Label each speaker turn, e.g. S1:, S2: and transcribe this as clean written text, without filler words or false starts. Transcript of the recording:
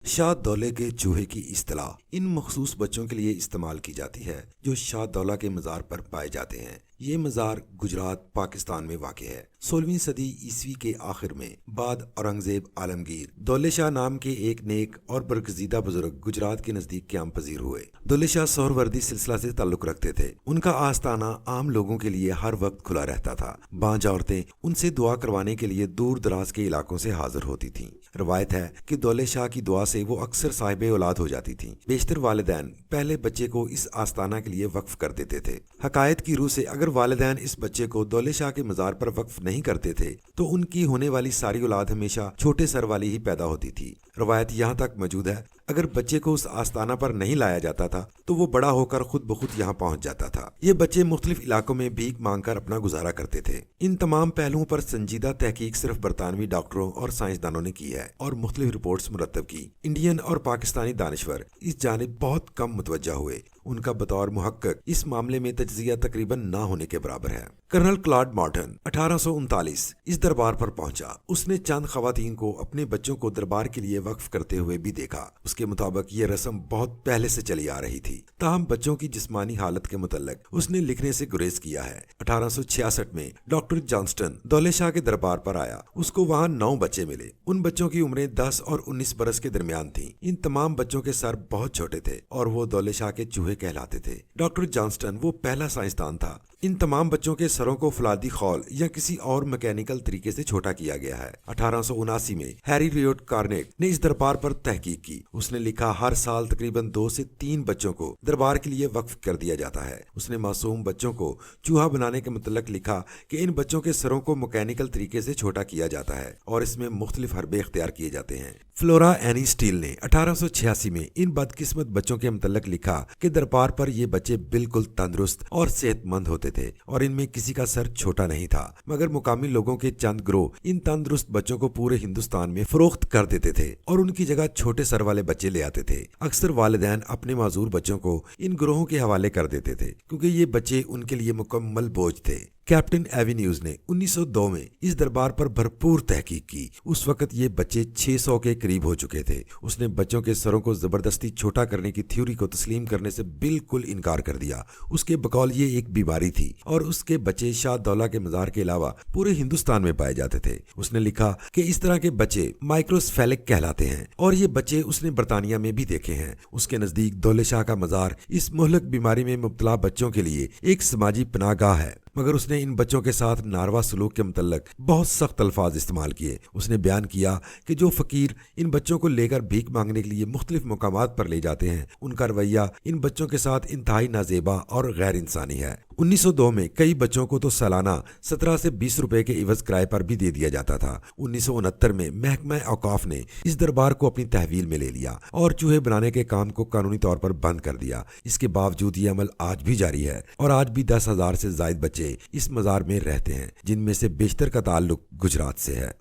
S1: शाह दौले के चूहे की इस्तिलाह इन मखसूस बच्चों के लिए इस्तेमाल की जाती है जो शाह दौला के मज़ार पर पाए जाते हैं। ये मज़ार गुजरात पाकिस्तान में वाक़ है। 16वीं सदी ईस्वी के आखिर में बाद औरंगजेब आलमगीर दौले शाह नाम के एक नेक और बरगजीदा बुजुर्ग गुजरात के नज़दीक क़याम पजीर हुए। दौले शाह सोहरवर्दी सिलसिला से ताल्लुक़ रखते थे। उनका आस्ताना आम लोगों के लिए हर वक्त खुला रहता था। बांझ औरतें उनसे दुआ करवाने के लिए दूर दराज के इलाकों से हाजिर होती थीं। रवायत है कि दौले शाह की दुआ से वो अक्सर साहिबे औलाद हो जाती थीं। बेशतर वालिदैन पहले बच्चे को इस आस्ताना के लिए वक्फ कर देते थे। हकायत की रूह से अगर वालिदैन इस बच्चे को दौले शाह के मज़ार पर वक्फ नहीं करते थे तो उनकी होने वाली सारी औलाद हमेशा छोटे सर वाली ही पैदा होती थी। रवायत यहाँ तक मौजूद है अगर बच्चे को उस आस्ताना पर नहीं लाया जाता था तो वो बड़ा होकर खुद ब खुद यहाँ पहुँच जाता था। ये बच्चे मुख्तलिफ इलाकों में भीख मांगकर अपना गुजारा करते थे। इन तमाम पहलुओं पर संजीदा तहकीक सिर्फ बरतानवी डॉक्टरों और साइंसदानों ने की है और मुख्तलिफ रिपोर्ट्स मुरतब की। इंडियन और पाकिस्तानी दानिश्वर इस जानिब बहुत कम मुतवज्जा हुए। उनका बतौर मुहक्किक इस मामले में तज्जिया तकरीबन ना होने के बराबर है। कर्नल क्लॉड मॉर्टन 1839 इस दरबार पर पहुंचा। उसने चंद खवातीन को अपने बच्चों को दरबार के लिए वक्फ करते हुए भी देखा। उसके मुताबिक ये रस्म बहुत पहले से चली आ रही थी। ताहम बच्चों की जिस्मानी हालत के मुतल्लिक उसने लिखने से गुरेज किया है। 1866 में डॉक्टर जॉनस्टन दौले शाह के दरबार पर आया। उसको वहाँ 9 बच्चे मिले। उन बच्चों की उम्रें 10 और 19 बरस के दरमियान थी। इन तमाम बच्चों के सर बहुत छोटे थे और वो दौले शाह के चूहे कहलाते थे। डॉक्टर जॉनस्टन वो पहला साइंसदान था। इन तमाम बच्चों के सरों को फलादी खौल या किसी और मैकेनिकल तरीके से छोटा किया गया है। 1879 में हैरी रियोट कार्नेट ने इस दरबार पर तहकीक की। उसने लिखा हर साल तकरीबन 2 से 3 बच्चों को दरबार के लिए वक्फ कर दिया जाता है। उसने मासूम बच्चों को चूहा बनाने के मुतल्लिक लिखा कि इन बच्चों के सरों को मैकेनिकल तरीके से छोटा किया जाता है और इसमें मुख्तलिफ हरबे इख्तियार किए जाते हैं। फ्लोरा एनी स्टील ने 1886 में इन बदकिस्मत बच्चों के मुतल्लिक लिखा कि दरबार पर ये बच्चे बिल्कुल तंदुरुस्त और सेहतमंद होते थे और इनमें किसी का सर छोटा नहीं था, मगर मुकामी लोगों के चंद ग्रोह इन तंदुरुस्त बच्चों को पूरे हिंदुस्तान में फरोख्त कर देते थे और उनकी जगह छोटे सर वाले बच्चे ले आते थे। अक्सर वालिदैन अपने माजूर बच्चों को इन ग्रोहों के हवाले कर देते थे क्योंकि ये बच्चे उनके लिए मुकम्मल बोझ थे। कैप्टन एवेन्यूज ने 1902 में इस दरबार पर भरपूर तहकीक की। उस वक्त ये बच्चे 600 के करीब हो चुके थे। उसने बच्चों के सरों को जबरदस्ती छोटा करने की थ्योरी को तस्लीम करने से बिल्कुल इनकार कर दिया। उसके बकौल ये एक बीमारी थी और उसके बच्चे शाह दौला के मज़ार के अलावा पूरे हिंदुस्तान में पाए जाते थे। उसने लिखा कि इस तरह के बच्चे माइक्रोस्फेलिक कहलाते हैं और ये बच्चे उसने बरतानिया में भी देखे हैं। उसके नजदीक दौले शाह का मज़ार इस मुहलक बीमारी में मुब्तला बच्चों के लिए एक समाजी पनाहगाह है, मगर उसने इन बच्चों के साथ नारवा सलूक के मुतल्लिक बहुत सख्त अल्फाज इस्तेमाल किए। उसने बयान किया कि जो फकीर इन बच्चों को लेकर भीख मांगने के लिए मुख्तलिफ मुकामात पर ले जाते हैं, उनका रवैया इन बच्चों के साथ इंतहाई नाजेबा और गैर इंसानी है। 1902 में कई बच्चों को तो सालाना 17 से 20 रुपए के इवज किराए पर भी दे दिया जाता था। 1969 में महकमा औकाफ ने इस दरबार को अपनी तहवील में ले लिया और चूहे बनाने के काम को कानूनी तौर पर बंद कर दिया। इसके बावजूद ये अमल आज भी जारी है और आज भी 10,000 से जायद बच्चे इस मज़ार में रहते हैं, जिनमें से बेशतर का ताल्लुक गुजरात से है।